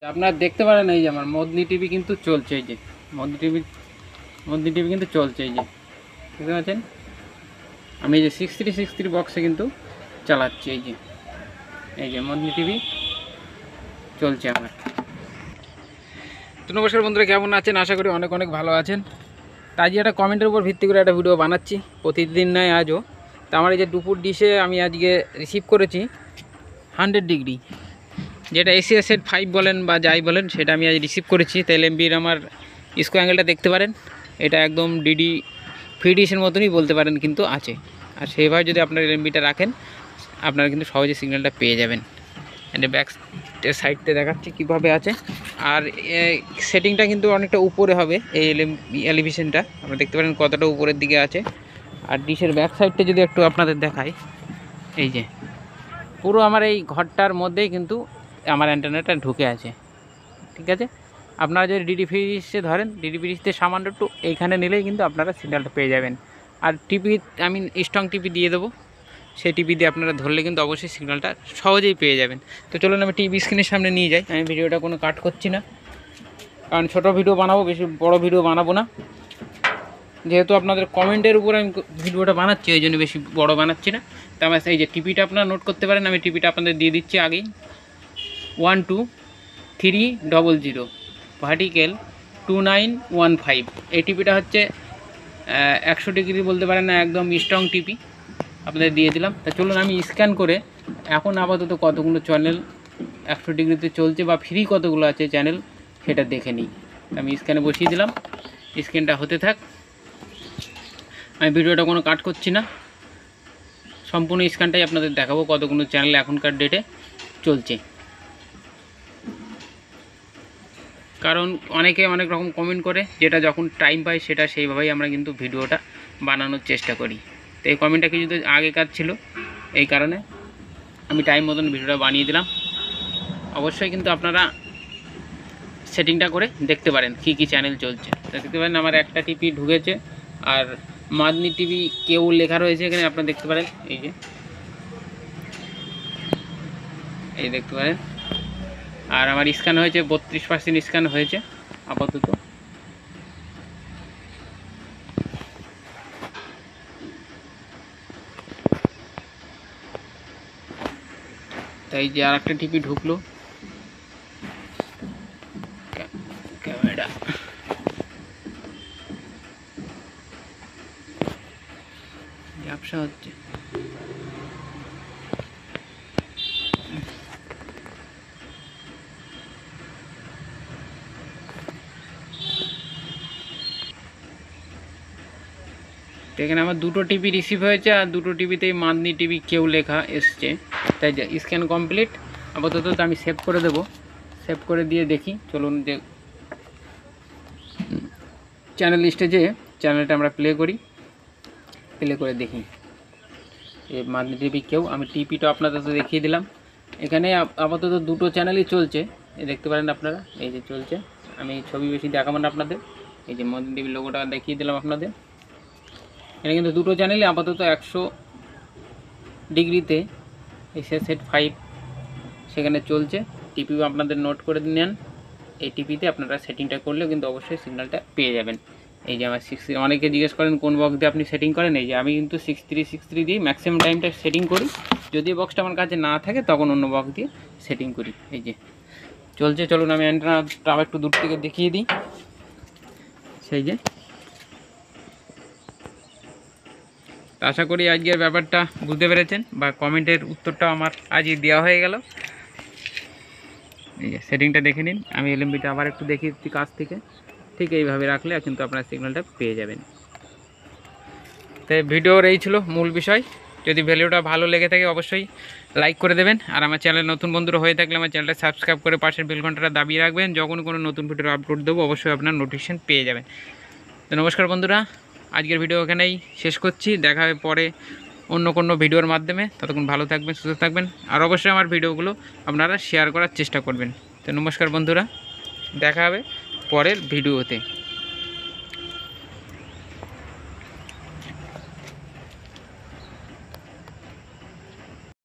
আপনারা দেখতে পারেন এই যে আমার মদনী টিভি কিন্তু চলছে, এই যে মদনী টিভি কিন্তু চলছে, এই যে দেখতে পাচ্ছেন। আমি এই যে 6363 বক্সে কিন্তু চালাচ্ছি, এই যে মদনী টিভি চলছে আমার। তো নমস্কার বন্ধুরা, কেমন আছেন? আশা করি অনেক অনেক ভালো আছেন। তা আজকে একটা কমেন্টের উপর ভিত্তি করে একটা ভিডিও বানাচ্ছি, প্রতিদিন নয় আজও। তা আমার এই যে দুপুর ডিশে আমি আজকে রিসিভ করেছি 100 ডিগ্রি, যেটা এসিএস সেট 5 বলেন বা যাই বলেন, সেটা আমি আজ রিসিভ করেছি। তাহলে এমবির আমার স্কো অ্যাঙ্গেলটা দেখতে পারেন, এটা একদম ডিডি ফ্রি ডিশের মতনই বলতে পারেন কিন্তু আছে। আর সেইভাবে যদি আপনার এমবিটা রাখেন, আপনারা কিন্তু সহজে সিগন্যালটা পেয়ে যাবেন। এন্ড ব্যাক সাইডতে দেখাচ্ছি কীভাবে আছে। আর সেটিংটা কিন্তু অনেকটা উপরে হবে, এই এলিভেশনটা আপনারা দেখতে পারেন কতটা উপরের দিকে আছে। আর ডিশের ব্যাক সাইডটা যদি একটু আপনাদের দেখাই, এই যে পুরো আমার এই ঘরটার মধ্যেই কিন্তু আমার অ্যান্টেনাটা ঢুকে আছে, ঠিক আছে। আপনারা যদি ডিডি ফ্রিজে ধরেন, ডিডি ফ্রিজতে সামান্য একটু এইখানে নিলেই কিন্তু আপনারা সিগন্যালটা পেয়ে যাবেন। আর টিপি আমি স্ট্রং টিপি দিয়ে দেবো, সেই টিপি দিয়ে আপনারা ধরলে কিন্তু অবশ্যই সিগন্যালটা সহজেই পেয়ে যাবেন। তো চলুন আমি টিভি স্ক্রিনের সামনে নিয়ে যাই। আমি ভিডিওটা কোনো কাট করছি না, কারণ ছোটো ভিডিও বানাবো, বেশি বড় ভিডিও বানাবো না। যেহেতু আপনাদের কমেন্টের উপর আমি ভিডিওটা বানাচ্ছি, এই জন্য বেশি বড় বানাচ্ছি না। তো আমার এই যে টিপিটা আপনারা নোট করতে পারেন, আমি টিপিটা আপনাদের দিয়ে দিচ্ছি আগেই। 12300 ভার্টিক্যাল 2915। এই টিপিটা হচ্ছে 100 ডিগ্রি বলতে পারেন না, একদম স্ট্রং টিপি আপনাদের দিয়ে দিলাম। তা চলুন আমি স্ক্যান করে এখন আপাতত কতগুলো চ্যানেল 100 ডিগ্রিতে চলছে বা ফ্রি কতগুলো আছে চ্যানেল, সেটা দেখে নিই। আমি স্ক্যানে বসিয়ে দিলাম, স্ক্যানটা হতে থাক। আমি ভিডিওটা কোনো কাট করছি না, সম্পূর্ণ স্ক্যানটাই আপনাদের দেখাবো কতগুলো চ্যানেল এখনকার ডেটে চলছে। কারণ অনেকে অনেক রকম কমেন্ট করে, যেটা যখন টাইম পাই সেটা সেইভাবেই আমরা কিন্তু ভিডিওটা বানানোর চেষ্টা করি। তো এই কমেন্টটা কিছু তো আগেকার ছিল, এই কারণে আমি টাইম মতন ভিডিওটা বানিয়ে দিলাম। অবশ্যই কিন্তু আপনারা সেটিংটা করে দেখতে পারেন কী কী চ্যানেল চলছে। তো দেখতে পারেন আমার একটা টিভি ঢুকেছে, আর মাদনী টিভি কেউ লেখা রয়েছে এখানে, আপনারা দেখতে পারেন। এই দেখতে পারেন। আর আমার স্ক্যান হয়েছে 32% স্ক্যান হয়েছে আপাতত। তাই যে আর একটা টিভি ঢুকলো, ক্যামেরা ব্যবসা হচ্ছে। এখানে আমার দুটো টিভি রিসিভ হয়েছে, আর দুটো টিভিতেই মাদনী টিভি কেউ লেখা এসছে। তাই যে স্ক্যান কমপ্লিট আপাতত। তো আমি সেভ করে দেবো, সেভ করে দিয়ে দেখি। চলুন যে চ্যানেল লিস্টে যে চ্যানেলটা আমরা প্লে করি, প্লে করে দেখি এই মাদনী টিভি কেউ। আমি টিভিটা আপনাদের তো দেখিয়ে দিলাম। এখানে আপাতত দুটো চ্যানেলই চলছে, এই দেখতে পারেন আপনারা, এই যে চলছে। আমি ছবি বেশি দেখাবো না আপনাদের, এই যে মাদনী টিভির লোগোটা দেখিয়ে দিলাম আপনাদের। এখানে কিন্তু দুটো চ্যানেলই আপাতত 100 ডিগ্রিতে এসিএস সেট 5 সেখানে চলছে। টিপিও আপনাদের নোট করে নেন, এই টিপিতে আপনারা সেটিংটা করলেও কিন্তু অবশ্যই সিগন্যালটা পেয়ে যাবেন। এই যে আমার 6, অনেকে জিজ্ঞেস করেন কোন বক্স দিয়ে আপনি সেটিং করেন। এই যে আমি কিন্তু 6363 দিয়ে ম্যাক্সিমাম টাইমটা সেটিং করি। যদি বক্সটা আমার কাছে না থাকে তখন অন্য বক্স দিয়ে সেটিং করি। এই যে চলছে। চলুন আমি অ্যান্টেনাটা আবার একটু দূর থেকে দেখিয়ে দিই। সেই যে আশা করি আজকের ব্যাপারটা বুঝতে পেরেছেন, বা কমেন্টের উত্তরটাও আমার আজই দেওয়া হয়ে গেল। এই যে সেটিংটা দেখে নিন। আমি এলএমবিটা আবার একটু দেখিয়ে দিচ্ছি কাছ থেকে। ঠিক এইভাবে রাখলে কিন্তু আপনার সিগন্যালটা পেয়ে যাবেন। তো ভিডিওর এই ছিল মূল বিষয়। যদি ভিডিওটা ভালো লেগে থাকে অবশ্যই লাইক করে দেবেন। আর আমার চ্যানেল নতুন বন্ধুরা হয়ে থাকলে আমার চ্যানেলটা সাবস্ক্রাইব করে পাশের বেল ঘন্টাটা দাবিয়ে রাখবেন। যখন কোনো নতুন ভিডিও আপলোড দেবো অবশ্যই আপনার নোটিফিকেশন পেয়ে যাবেন। তো নমস্কার বন্ধুরা, আজকের ভিডিও এখানেই শেষ করছি। দেখা হবে পরে অন্য কোনো ভিডিওর মাধ্যমে। ততক্ষণ ভালো থাকবেন, সুস্থ থাকবেন, আর অবশ্যই আমার ভিডিওগুলো আপনারা শেয়ার করার চেষ্টা করবেন। তো নমস্কার বন্ধুরা, দেখা হবে পরের ভিডিওতে।